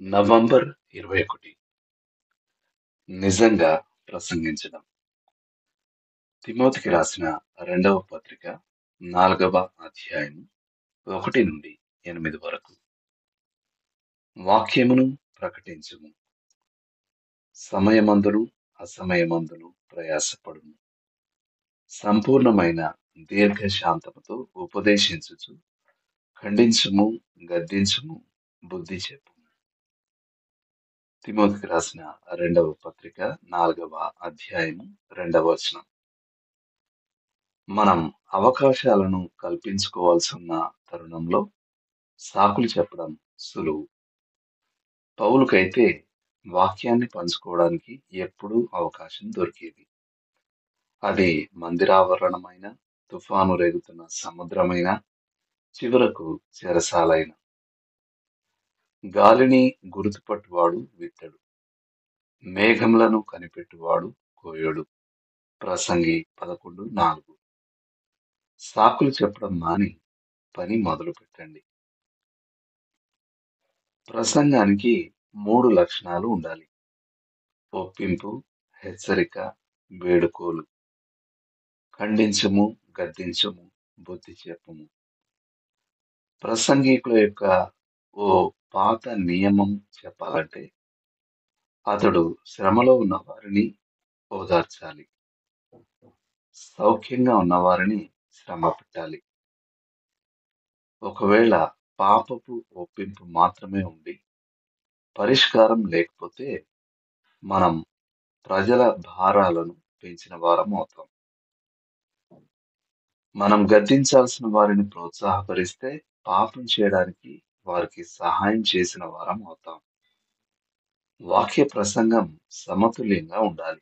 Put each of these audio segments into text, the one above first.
November 21 నిజంగా ప్రసంగించడం. తిమోతికి రాసిన రెండవ పత్రిక 4వ అధ్యాయం 1-8 వరకు. వాక్యమును ప్రకటించుము, సమయమందును అసమయమందును ప్రయాసపడుము, సంపూర్ణమైన దీర్ఘశాంతముతో ఉపదేశించుచు ఖండించుము, గద్దించుము, బుద్ధి చెప్పుము. తిమోతికి రాసిన రెండవ పత్రిక 4వ అధ్యాయము 2వ వచనం. మనం అవకాశాలను కల్పించుకోవాల్సి ఉన్న తరుణంలో సాకులు చెప్పడం సులువు. పౌలుకైతే వాక్యాన్ని పంచుకోవడానికి ఎప్పుడూ అవకాశం దొరికేది. అది మందిరావరణమైన, తుఫాను రేగుతున్న సముద్రమైన, చివరకు చెరసాలైన. గాలిని గుర్తుపట్టువాడు విత్తడు, మేఘములను కనిపెట్టువాడు కోయడు. ప్రసంగి 11:4. సాకులు చెప్పడం మాని పని మొదలు పెట్టండి. ప్రసంగానికి 3 లక్షణాలు ఉండాలి: ఒప్పింపు, హెచ్చరిక, వేడుకోలు. ఖండించుము, గద్దించుము, బుద్ధి చెప్పుము. ప్రసంగికుల యొక్క ఓ పాత నియమం చెప్పాలంటే, అతడు శ్రమలో ఉన్న వారిని ఓదార్చాలి, సౌఖ్యంగా ఉన్నవారిని శ్రమ పెట్టాలి. ఒకవేళ పాపపు ఒప్పింపు మాత్రమే ఉండి పరిష్కారం లేకపోతే మనం ప్రజల భారాలను పెంచిన వారం అవుతాం. మనం గద్దించాల్సిన వారిని ప్రోత్సాహపరిస్తే పాపం చేయడానికి వారికి సహాయం చేసిన వారం అవుతాం. వాక్య ప్రసంగం సమతుల్యంగా ఉండాలి.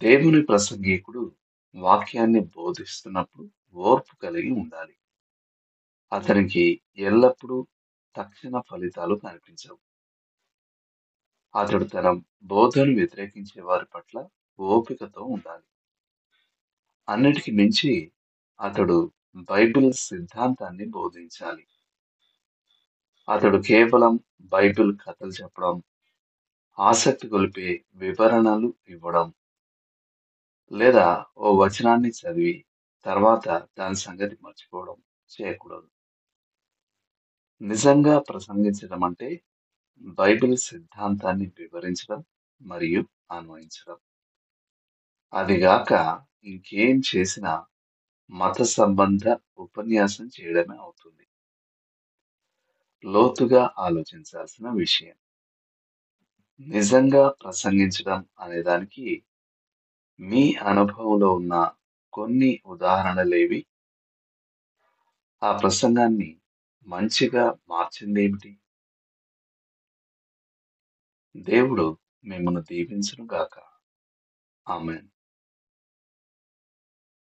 దేవుని ప్రసంగికుడు వాక్యాన్ని బోధిస్తున్నప్పుడు ఓర్పు కలిగి ఉండాలి. అతనికి ఎల్లప్పుడూ తక్షణ ఫలితాలు కనిపించవు. అతడు తన బోధను వ్యతిరేకించే వారి పట్ల ఓపికతో ఉండాలి. అన్నిటికి మించి అతడు బైబిల్ సిద్ధాంతాన్ని బోధించాలి. అతడు కేవలం బైబిల్ కథలు చెప్పడం, ఆసక్తి గొలిపే వివరణలు ఇవ్వడం, లేదా ఓ వచనాన్ని చదివి తర్వాత దాని సంగతి మర్చిపోవడం చేయకూడదు. నిజంగా ప్రసంగించడం అంటే బైబిల్ సిద్ధాంతాన్ని వివరించడం మరియు అన్వయించడం. అదిగాక ఇంకేం చేసినా మత సంబంధ ఉపన్యాసం చేయడమే అవుతుంది. లోతుగా ఆలోచించాల్సిన విషయం. నిజంగా ప్రసంగించడం అనేదానికి మీ అనుభవంలో ఉన్న కొన్ని ఉదాహరణలేవి? ఆ ప్రసంగాన్ని మంచిగా మార్చిందేమిటి? దేవుడు మిమ్మల్ని దీవించును గాక. ఆమేన్.